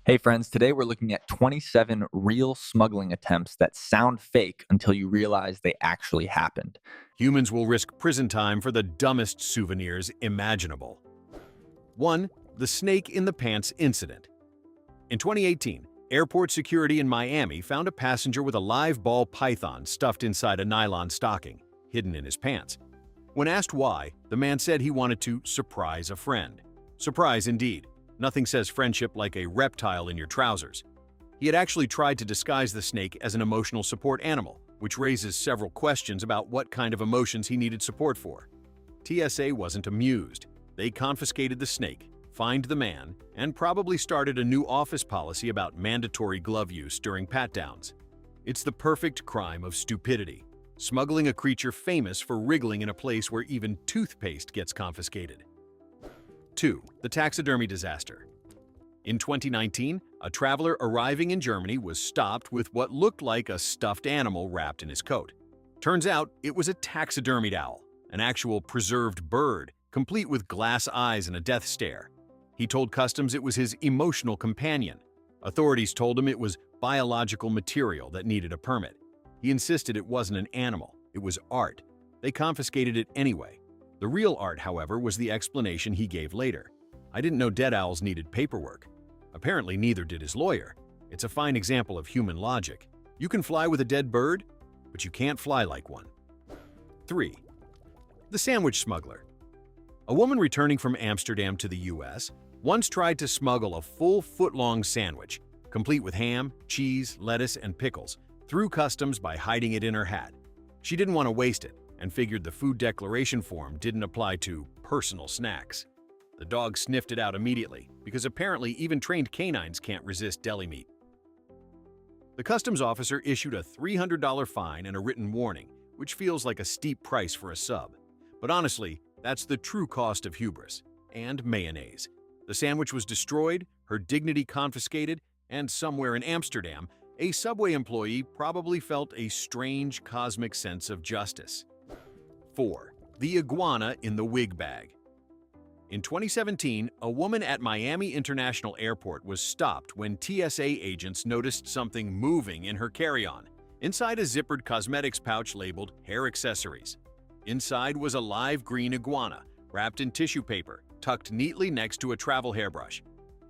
Hey friends, today we're looking at 27 real smuggling attempts that sound fake until you realize they actually happened. Humans will risk prison time for the dumbest souvenirs imaginable. 1. The snake in the pants incident. In 2018, airport security in Miami found a passenger with a live ball python stuffed inside a nylon stocking, hidden in his pants. When asked why, the man said he wanted to surprise a friend. Surprise indeed. Nothing says friendship like a reptile in your trousers. He had actually tried to disguise the snake as an emotional support animal, which raises several questions about what kind of emotions he needed support for. TSA wasn't amused. They confiscated the snake, fined the man, and probably started a new office policy about mandatory glove use during pat-downs. It's the perfect crime of stupidity, smuggling a creature famous for wriggling in a place where even toothpaste gets confiscated. 2. The taxidermy disaster. In 2019, a traveler arriving in Germany was stopped with what looked like a stuffed animal wrapped in his coat. Turns out it was a taxidermied owl, an actual preserved bird, complete with glass eyes and a death stare. He told customs it was his emotional companion. Authorities told him it was biological material that needed a permit. He insisted it wasn't an animal, it was art. They confiscated it anyway. The real art, however, was the explanation he gave later. I didn't know dead owls needed paperwork. Apparently neither did his lawyer. It's a fine example of human logic. You can fly with a dead bird, but you can't fly like one. 3. The sandwich smuggler. A woman returning from Amsterdam to the US once tried to smuggle a full foot-long sandwich, complete with ham, cheese, lettuce, and pickles, through customs by hiding it in her hat. She didn't want to waste it and figured the food declaration form didn't apply to personal snacks. The dog sniffed it out immediately, because apparently even trained canines can't resist deli meat. The customs officer issued a $300 fine and a written warning, which feels like a steep price for a sub. But honestly, that's the true cost of hubris and mayonnaise. The sandwich was destroyed, her dignity confiscated, and somewhere in Amsterdam, a Subway employee probably felt a strange cosmic sense of justice. 4. The iguana in the wig bag. In 2017, a woman at Miami International Airport was stopped when TSA agents noticed something moving in her carry-on, inside a zippered cosmetics pouch labeled hair accessories. Inside was a live green iguana, wrapped in tissue paper, tucked neatly next to a travel hairbrush.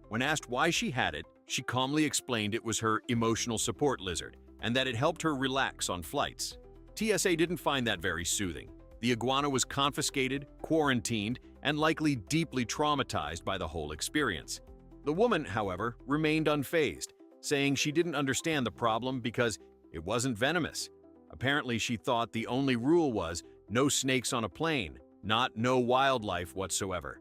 When asked why she had it, she calmly explained it was her emotional support lizard and that it helped her relax on flights. TSA didn't find that very soothing. The iguana was confiscated, quarantined, and likely deeply traumatized by the whole experience. The woman, however, remained unfazed, saying she didn't understand the problem because it wasn't venomous. Apparently, she thought the only rule was no snakes on a plane, not no wildlife whatsoever.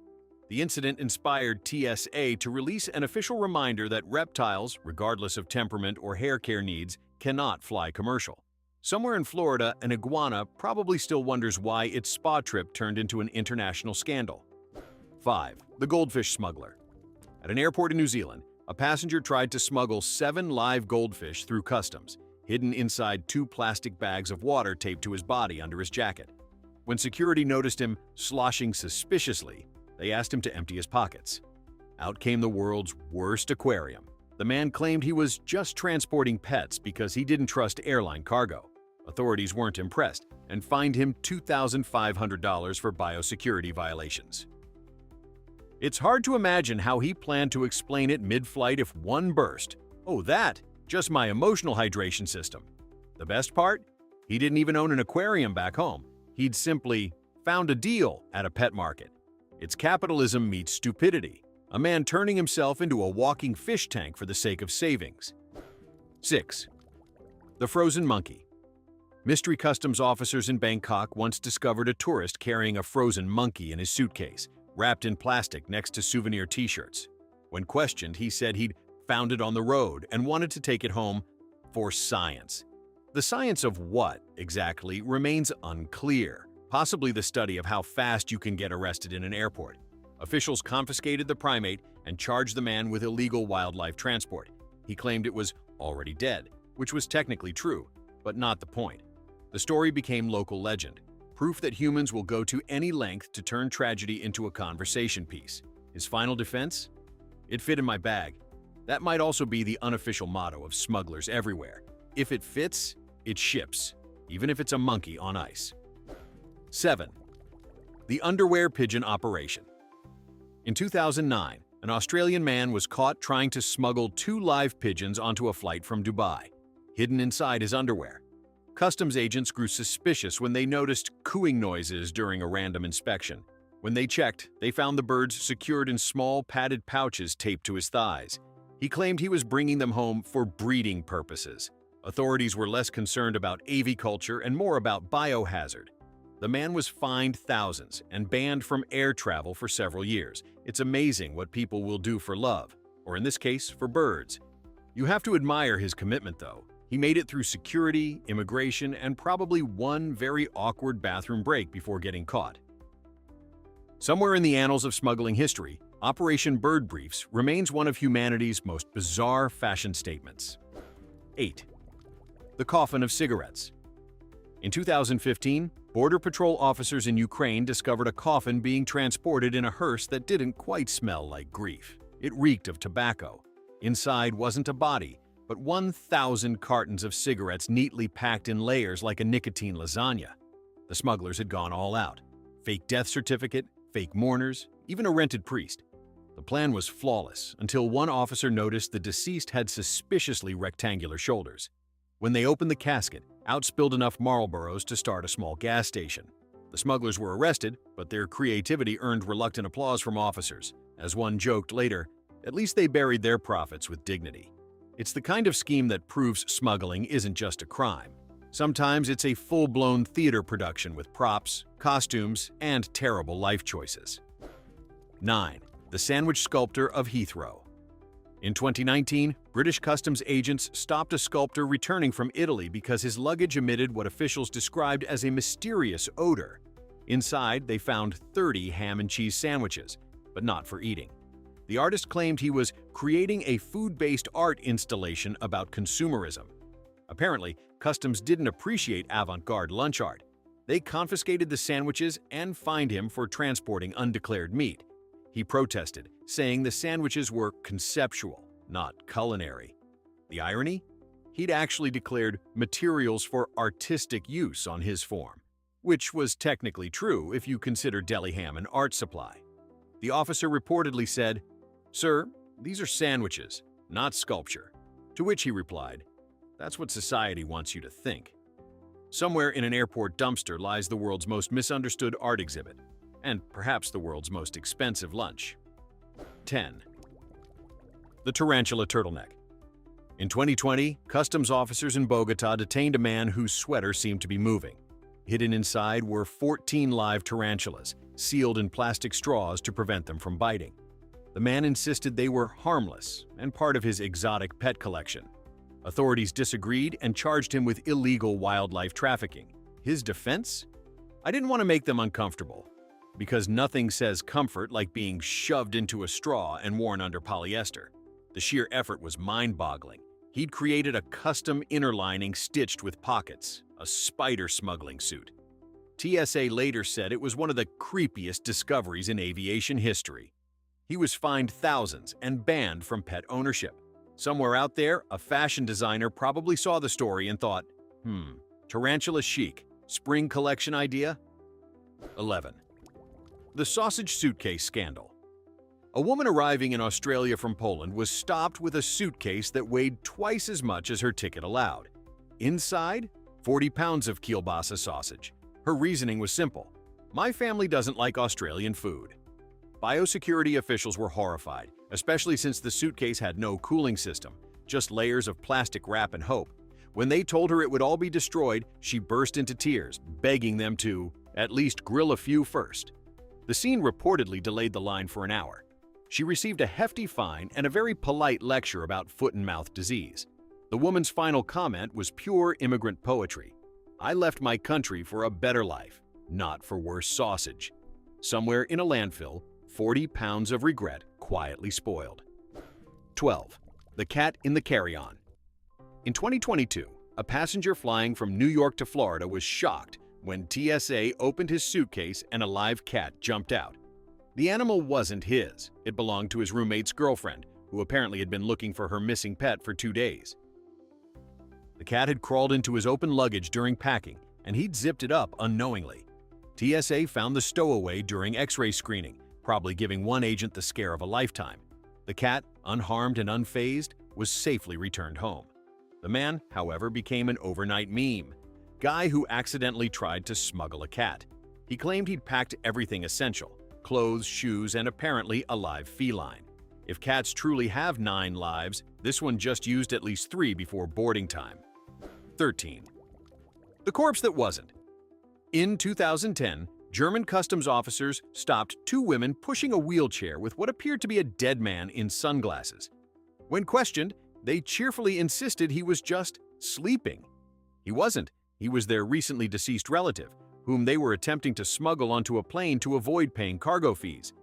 The incident inspired TSA to release an official reminder that reptiles, regardless of temperament or hair care needs, cannot fly commercial. Somewhere in Florida, an iguana probably still wonders why its spa trip turned into an international scandal. 5. The goldfish smuggler. At an airport in New Zealand, a passenger tried to smuggle 7 live goldfish through customs, hidden inside 2 plastic bags of water taped to his body under his jacket. When security noticed him sloshing suspiciously, they asked him to empty his pockets. Out came the world's worst aquarium. The man claimed he was just transporting pets because he didn't trust airline cargo. Authorities weren't impressed and fined him $2,500 for biosecurity violations. It's hard to imagine how he planned to explain it mid-flight if one burst. Oh, that, just my emotional hydration system. The best part? He didn't even own an aquarium back home. He'd simply found a deal at a pet market. It's capitalism meets stupidity. A man turning himself into a walking fish tank for the sake of savings. 6. The frozen monkey. Mystery customs officers in Bangkok once discovered a tourist carrying a frozen monkey in his suitcase, wrapped in plastic next to souvenir t-shirts. When questioned, he said he'd found it on the road and wanted to take it home for science. The science of what, exactly, remains unclear, possibly the study of how fast you can get arrested in an airport. Officials confiscated the primate and charged the man with illegal wildlife transport. He claimed it was already dead, which was technically true, but not the point. The story became local legend, proof that humans will go to any length to turn tragedy into a conversation piece. His final defense? It fit in my bag. That might also be the unofficial motto of smugglers everywhere. If it fits, it ships, even if it's a monkey on ice. 7. The underwear pigeon operation. In 2009, an Australian man was caught trying to smuggle 2 live pigeons onto a flight from Dubai, hidden inside his underwear. Customs agents grew suspicious when they noticed cooing noises during a random inspection. When they checked, they found the birds secured in small padded pouches taped to his thighs. He claimed he was bringing them home for breeding purposes. Authorities were less concerned about aviculture and more about biohazard. The man was fined thousands and banned from air travel for several years. It's amazing what people will do for love, or in this case, for birds. You have to admire his commitment, though. He made it through security, immigration, and probably one very awkward bathroom break before getting caught. Somewhere in the annals of smuggling history, Operation Bird Briefs remains one of humanity's most bizarre fashion statements. 8. The coffin of cigarettes. In 2015, Border Patrol officers in Ukraine discovered a coffin being transported in a hearse that didn't quite smell like grief. It reeked of tobacco. Inside wasn't a body, but 1,000 cartons of cigarettes neatly packed in layers like a nicotine lasagna. The smugglers had gone all out. Fake death certificate, fake mourners, even a rented priest. The plan was flawless until one officer noticed the deceased had suspiciously rectangular shoulders. When they opened the casket, out spilled enough Marlboros to start a small gas station. The smugglers were arrested, but their creativity earned reluctant applause from officers. As one joked later, at least they buried their profits with dignity. It's the kind of scheme that proves smuggling isn't just a crime. Sometimes it's a full-blown theater production with props, costumes, and terrible life choices. 9. The sandwich sculptor of Heathrow. In 2019, British customs agents stopped a sculptor returning from Italy because his luggage emitted what officials described as a mysterious odor. Inside, they found 30 ham and cheese sandwiches, but not for eating. The artist claimed he was creating a food-based art installation about consumerism. Apparently, customs didn't appreciate avant-garde lunch art. They confiscated the sandwiches and fined him for transporting undeclared meat. He protested, saying the sandwiches were conceptual, not culinary. The irony? He'd actually declared materials for artistic use on his form, which was technically true if you consider deli ham an art supply. The officer reportedly said, "Sir, these are sandwiches, not sculpture." To which he replied, "That's what society wants you to think." Somewhere in an airport dumpster lies the world's most misunderstood art exhibit, and perhaps the world's most expensive lunch. 10. The tarantula turtleneck. In 2020, customs officers in Bogota detained a man whose sweater seemed to be moving. Hidden inside were 14 live tarantulas, sealed in plastic straws to prevent them from biting. The man insisted they were harmless and part of his exotic pet collection. Authorities disagreed and charged him with illegal wildlife trafficking. His defense? "I didn't want to make them uncomfortable, because nothing says comfort like being shoved into a straw and worn under polyester." The sheer effort was mind-boggling. He'd created a custom inner lining stitched with pockets, a spider smuggling suit. TSA later said it was one of the creepiest discoveries in aviation history. He was fined thousands and banned from pet ownership. Somewhere out there, a fashion designer probably saw the story and thought, tarantula chic, spring collection idea? 11. The sausage suitcase scandal. A woman arriving in Australia from Poland was stopped with a suitcase that weighed twice as much as her ticket allowed. Inside, 40 pounds of kielbasa sausage. Her reasoning was simple: "My family doesn't like Australian food." Biosecurity officials were horrified, especially since the suitcase had no cooling system, just layers of plastic wrap and hope. When they told her it would all be destroyed, she burst into tears, begging them to at least grill a few first. The scene reportedly delayed the line for an hour. She received a hefty fine and a very polite lecture about foot and mouth disease. The woman's final comment was pure immigrant poetry. "I left my country for a better life, not for worse sausage." Somewhere in a landfill, 40 pounds of regret quietly spoiled. 12. The cat in the carry-on. In 2022, a passenger flying from New York to Florida was shocked when TSA opened his suitcase and a live cat jumped out. The animal wasn't his. It belonged to his roommate's girlfriend, who apparently had been looking for her missing pet for 2 days. The cat had crawled into his open luggage during packing, and he'd zipped it up unknowingly. TSA found the stowaway during X-ray screening, probably giving one agent the scare of a lifetime. The cat, unharmed and unfazed, was safely returned home. The man, however, became an overnight meme. Guy who accidentally tried to smuggle a cat. He claimed he'd packed everything essential: clothes, shoes, and apparently a live feline. If cats truly have 9 lives, this one just used at least 3 before boarding time. 13. The corpse that wasn't. In 2010, German customs officers stopped 2 women pushing a wheelchair with what appeared to be a dead man in sunglasses. When questioned, they cheerfully insisted he was just sleeping. He wasn't. He was their recently deceased relative, whom they were attempting to smuggle onto a plane to avoid paying cargo fees.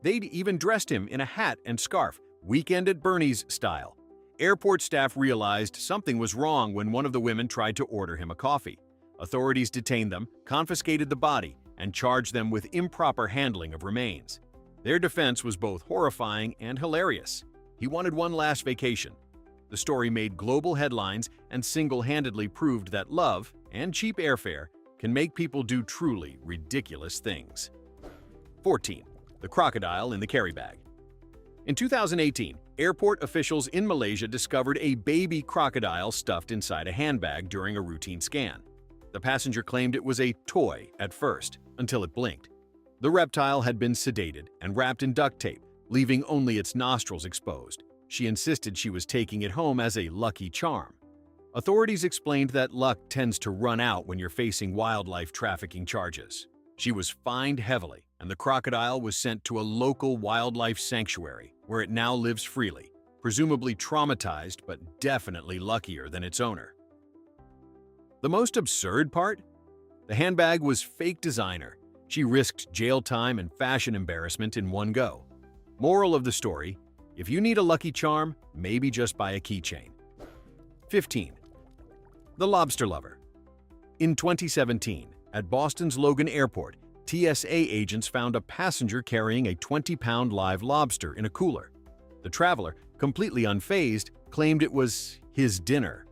They'd even dressed him in a hat and scarf, Weekend at Bernie's style. Airport staff realized something was wrong when one of the women tried to order him a coffee. Authorities detained them, confiscated the body, and charged them with improper handling of remains. Their defense was both horrifying and hilarious. He wanted one last vacation. The story made global headlines and single-handedly proved that love and cheap airfare can make people do truly ridiculous things. 14. The crocodile in the carry bag. In 2018, airport officials in Malaysia discovered a baby crocodile stuffed inside a handbag during a routine scan. The passenger claimed it was a toy at first, until it blinked. The reptile had been sedated and wrapped in duct tape, leaving only its nostrils exposed. She insisted she was taking it home as a lucky charm. Authorities explained that luck tends to run out when you're facing wildlife trafficking charges. She was fined heavily, and the crocodile was sent to a local wildlife sanctuary, where it now lives freely, presumably traumatized but definitely luckier than its owner. The most absurd part? The handbag was fake designer. She risked jail time and fashion embarrassment in one go. Moral of the story: if you need a lucky charm, maybe just buy a keychain. 15. The lobster lover. In 2017, at Boston's Logan Airport, TSA agents found a passenger carrying a 20-pound live lobster in a cooler. The traveler, completely unfazed, claimed it was his dinner.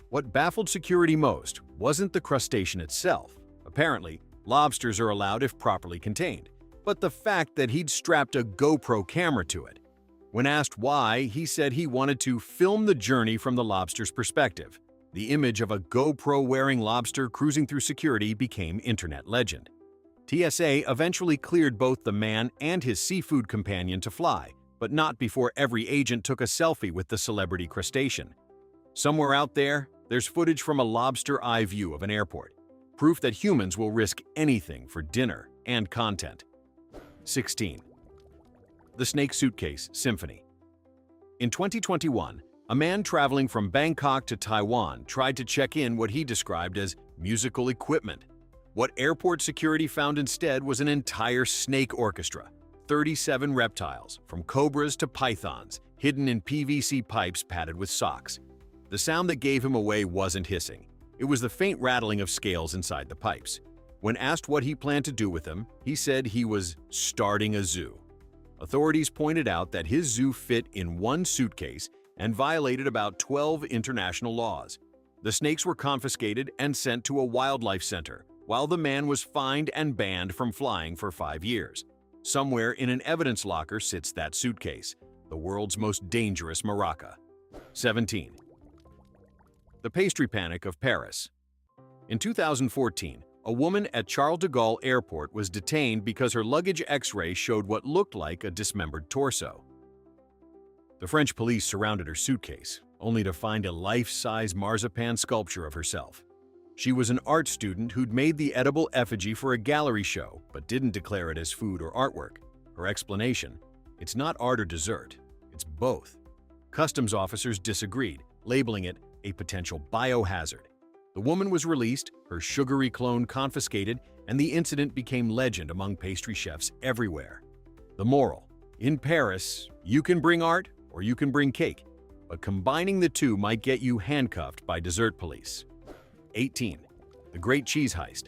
What baffled security most wasn't the crustacean itself. Apparently, lobsters are allowed if properly contained, but the fact that he'd strapped a GoPro camera to it. When asked why, he said he wanted to film the journey from the lobster's perspective. The image of a GoPro-wearing lobster cruising through security became internet legend. TSA eventually cleared both the man and his seafood companion to fly, but not before every agent took a selfie with the celebrity crustacean. Somewhere out there, there's footage from a lobster eye view of an airport, proof that humans will risk anything for dinner and content. 16. The Snake Suitcase Symphony. In 2021, a man traveling from Bangkok to Taiwan tried to check in what he described as musical equipment. What airport security found instead was an entire snake orchestra, 37 reptiles, from cobras to pythons, hidden in PVC pipes padded with socks. The sound that gave him away wasn't hissing. It was the faint rattling of scales inside the pipes. When asked what he planned to do with them, he said he was starting a zoo. Authorities pointed out that his zoo fit in one suitcase and violated about 12 international laws. The snakes were confiscated and sent to a wildlife center, while the man was fined and banned from flying for 5 years. Somewhere in an evidence locker sits that suitcase, the world's most dangerous maraca. 17. The Pastry Panic of Paris. In 2014, a woman at Charles de Gaulle Airport was detained because her luggage X-ray showed what looked like a dismembered torso. The French police surrounded her suitcase, only to find a life-size marzipan sculpture of herself. She was an art student who'd made the edible effigy for a gallery show, but didn't declare it as food or artwork. Her explanation: it's not art or dessert, it's both. Customs officers disagreed, labeling it a potential biohazard. The woman was released, her sugary clone confiscated, and the incident became legend among pastry chefs everywhere. The moral: in Paris, you can bring art or you can bring cake, but combining the two might get you handcuffed by dessert police. 18. The Great Cheese Heist.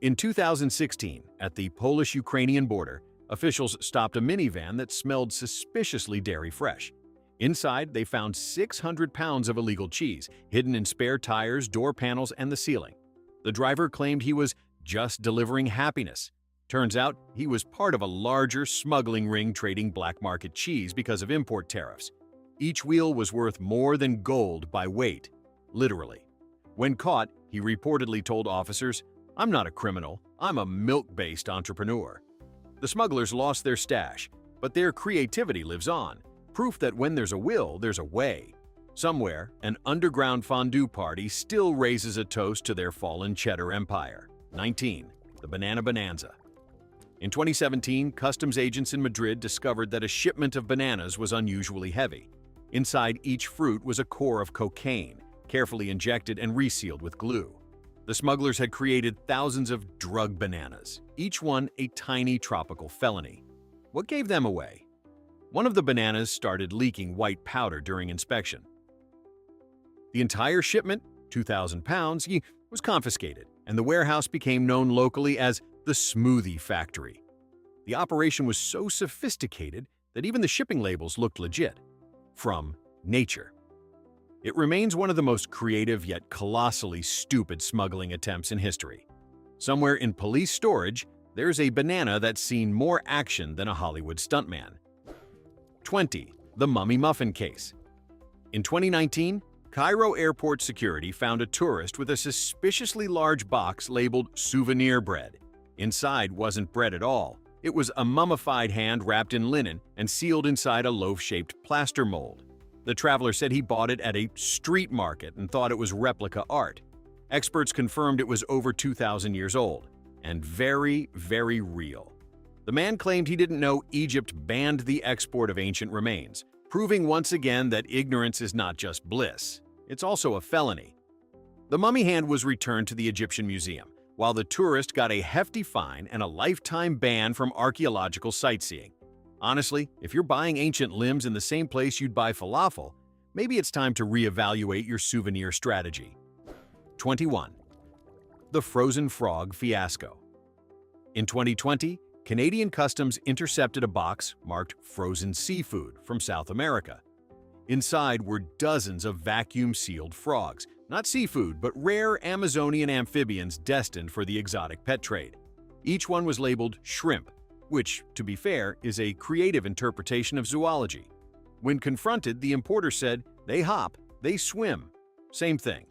In 2016, at the Polish-Ukrainian border, officials stopped a minivan that smelled suspiciously dairy fresh. Inside, they found 600 pounds of illegal cheese, hidden in spare tires, door panels, and the ceiling. The driver claimed he was just delivering happiness. Turns out, he was part of a larger smuggling ring trading black market cheese because of import tariffs. Each wheel was worth more than gold by weight, literally. When caught, he reportedly told officers, "I'm not a criminal, I'm a milk-based entrepreneur." The smugglers lost their stash, but their creativity lives on, proof that when there's a will, there's a way. Somewhere, an underground fondue party still raises a toast to their fallen cheddar empire. 19. The Banana Bonanza. In 2017, customs agents in Madrid discovered that a shipment of bananas was unusually heavy. Inside each fruit was a core of cocaine, carefully injected and resealed with glue. The smugglers had created thousands of drug bananas, each one a tiny tropical felony. What gave them away? One of the bananas started leaking white powder during inspection. The entire shipment, 2,000 pounds, was confiscated, and the warehouse became known locally as the Smoothie Factory. The operation was so sophisticated that even the shipping labels looked legit. From nature. It remains one of the most creative yet colossally stupid smuggling attempts in history. Somewhere in police storage, there's a banana that's seen more action than a Hollywood stuntman. 20. The Mummy Muffin Case. In 2019, Cairo airport security found a tourist with a suspiciously large box labeled souvenir bread. Inside wasn't bread at all. It was a mummified hand wrapped in linen and sealed inside a loaf-shaped plaster mold. The traveler said he bought it at a street market and thought it was replica art. Experts confirmed it was over 2,000 years old and very, very real. The man claimed he didn't know Egypt banned the export of ancient remains, proving once again that ignorance is not just bliss, it's also a felony. The mummy hand was returned to the Egyptian Museum, while the tourist got a hefty fine and a lifetime ban from archaeological sightseeing. Honestly, if you're buying ancient limbs in the same place you'd buy falafel, maybe it's time to reevaluate your souvenir strategy. 21. The Frozen Frog Fiasco. In 2020, Canadian Customs intercepted a box marked frozen seafood from South America. Inside were dozens of vacuum-sealed frogs, not seafood, but rare Amazonian amphibians destined for the exotic pet trade. Each one was labeled shrimp, which, to be fair, is a creative interpretation of zoology. When confronted, the importer said, "They hop, they swim." Same thing.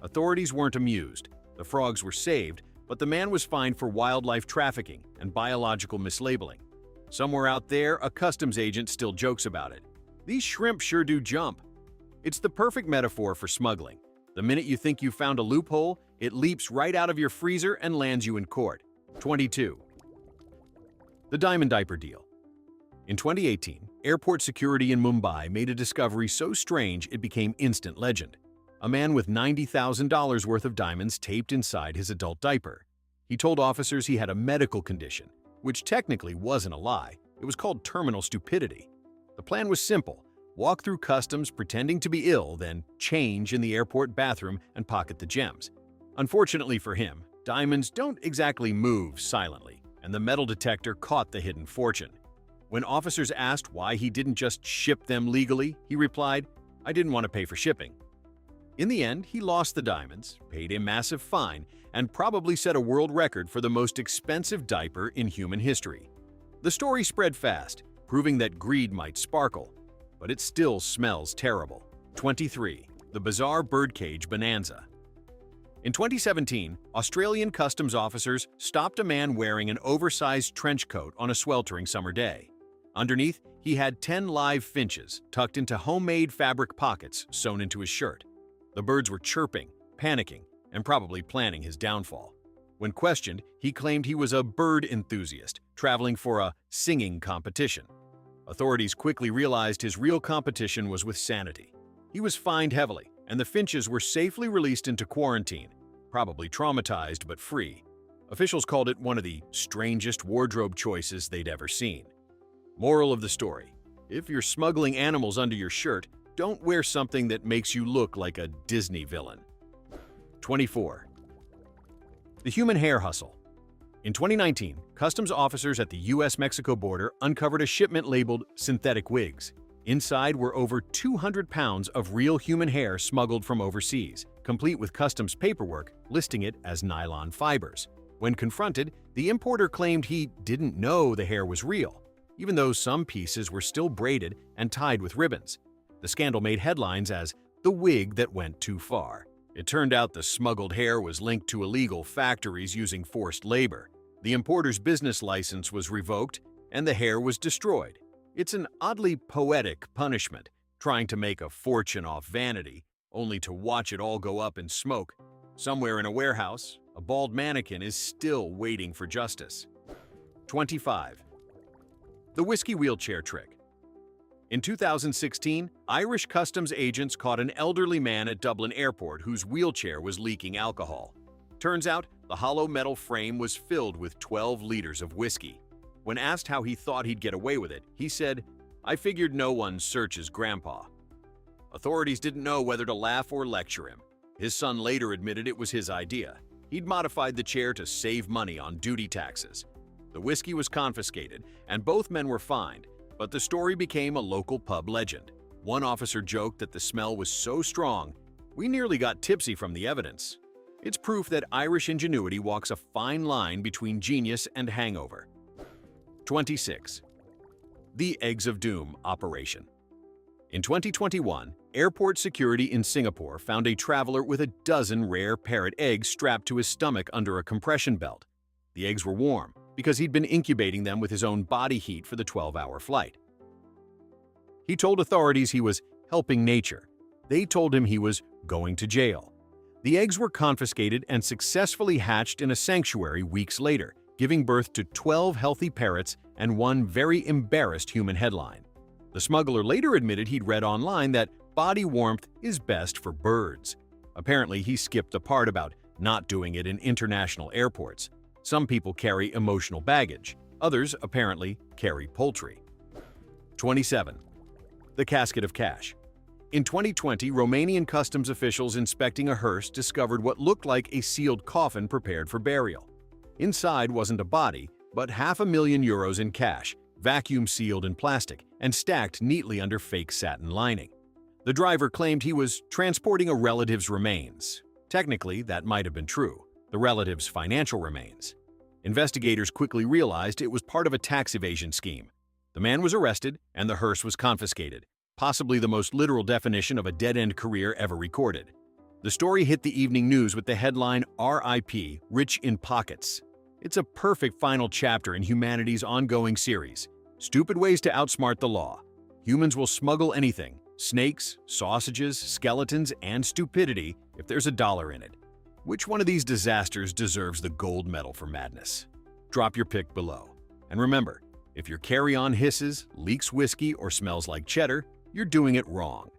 Authorities weren't amused. The frogs were saved, but the man was fined for wildlife trafficking and biological mislabeling. Somewhere out there, a customs agent still jokes about it. "These shrimp sure do jump." It's the perfect metaphor for smuggling. The minute you think you've found a loophole, it leaps right out of your freezer and lands you in court. 22. The Diamond Diaper Deal. In 2018, airport security in Mumbai made a discovery so strange it became instant legend. A man with $90,000 worth of diamonds taped inside his adult diaper. He told officers he had a medical condition, which technically wasn't a lie. It was called terminal stupidity. The plan was simple. Walk through customs pretending to be ill, then change in the airport bathroom and pocket the gems. Unfortunately for him, diamonds don't exactly move silently, and the metal detector caught the hidden fortune. When officers asked why he didn't just ship them legally, he replied, "I didn't want to pay for shipping." In the end, he lost the diamonds, paid a massive fine, and probably set a world record for the most expensive diaper in human history. The story spread fast, proving that greed might sparkle, but it still smells terrible. 23. The Bizarre Birdcage Bonanza. In 2017, Australian customs officers stopped a man wearing an oversized trench coat on a sweltering summer day. Underneath, he had 10 live finches tucked into homemade fabric pockets sewn into his shirt. The birds were chirping, panicking, and probably planning his downfall. When questioned, he claimed he was a bird enthusiast traveling for a singing competition. Authorities quickly realized his real competition was with sanity. He was fined heavily, and the finches were safely released into quarantine, probably traumatized but free. Officials called it one of the strangest wardrobe choices they'd ever seen. Moral of the story: if you're smuggling animals under your shirt, don't wear something that makes you look like a Disney villain. 24. The Human Hair Hustle. In 2019, customs officers at the US-Mexico border uncovered a shipment labeled synthetic wigs. Inside were over 200 pounds of real human hair smuggled from overseas, complete with customs paperwork listing it as nylon fibers. When confronted, the importer claimed he didn't know the hair was real, even though some pieces were still braided and tied with ribbons. The scandal made headlines as the wig that went too far. It turned out the smuggled hair was linked to illegal factories using forced labor. The importer's business license was revoked, and the hair was destroyed. It's an oddly poetic punishment, trying to make a fortune off vanity, only to watch it all go up in smoke. Somewhere in a warehouse, a bald mannequin is still waiting for justice. 25. The whiskey wheelchair trick. In 2016, Irish customs agents caught an elderly man at Dublin Airport whose wheelchair was leaking alcohol. Turns out, the hollow metal frame was filled with 12 liters of whiskey. When asked how he thought he'd get away with it, he said, "I figured no one searches Grandpa." Authorities didn't know whether to laugh or lecture him. His son later admitted it was his idea. He'd modified the chair to save money on duty taxes. The whiskey was confiscated, and both men were fined, but the story became a local pub legend. One officer joked that the smell was so strong, "We nearly got tipsy from the evidence." It's proof that Irish ingenuity walks a fine line between genius and hangover. 26. The Eggs of Doom Operation. In 2021, airport security in Singapore found a traveler with a dozen rare parrot eggs strapped to his stomach under a compression belt. The eggs were warm because he'd been incubating them with his own body heat for the 12-hour flight. He told authorities he was helping nature. They told him he was going to jail. The eggs were confiscated and successfully hatched in a sanctuary weeks later, giving birth to 12 healthy parrots and one very embarrassed human headline. The smuggler later admitted he'd read online that body warmth is best for birds. Apparently, he skipped the part about not doing it in international airports. Some people carry emotional baggage. Others, apparently, carry poultry. 27. The Casket of Cash. In 2020, Romanian customs officials inspecting a hearse discovered what looked like a sealed coffin prepared for burial. Inside wasn't a body, but €500,000 in cash, vacuum-sealed in plastic, and stacked neatly under fake satin lining. The driver claimed he was transporting a relative's remains. Technically, that might have been true, the relative's financial remains. Investigators quickly realized it was part of a tax evasion scheme. The man was arrested, and the hearse was confiscated, possibly the most literal definition of a dead-end career ever recorded. The story hit the evening news with the headline, "R.I.P. Rich in Pockets." It's a perfect final chapter in humanity's ongoing series. Stupid ways to outsmart the law. Humans will smuggle anything, snakes, sausages, skeletons, and stupidity if there's a dollar in it. Which one of these disasters deserves the gold medal for madness? Drop your pick below. And remember, if your carry-on hisses, leaks whiskey, or smells like cheddar, you're doing it wrong.